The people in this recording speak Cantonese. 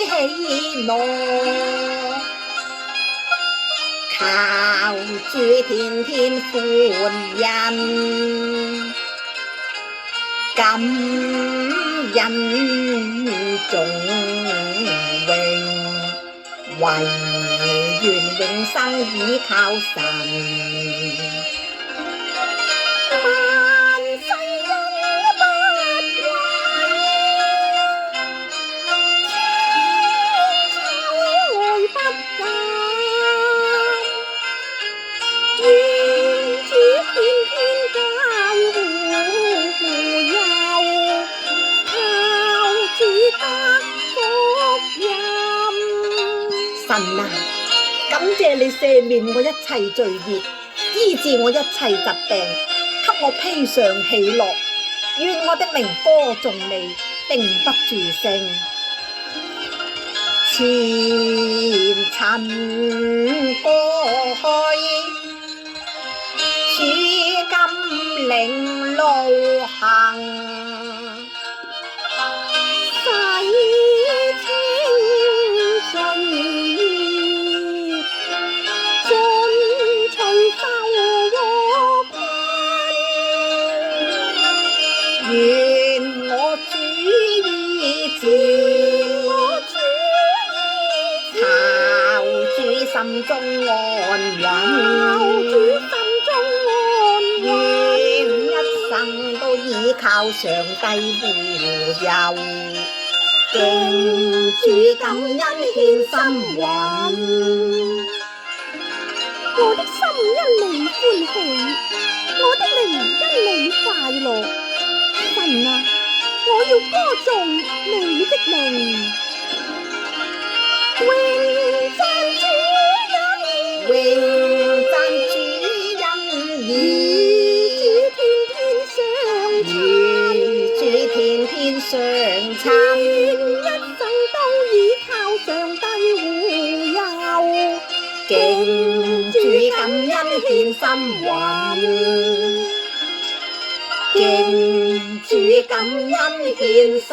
喜樂，靠主天天歡欣，感恩頌榮，唯願永生倚靠神。神啊，感謝你赦免我一切罪孽，醫治我一切疾病，給我披上喜樂。願我的靈歌頌你，定不住聲。前塵過去，此今領路行。願我主意照，靠主心中安穩，願一生都倚靠上帝護佑，敬主感恩獻心韻。我的心因你歡喜，我的靈因你快樂。神啊，我要歌頌你的名，榮讚主恩，榮讚主恩義，與主天天相親，一生都倚靠上帝護佑，敬主感恩獻心韻。敬主感恩獻心。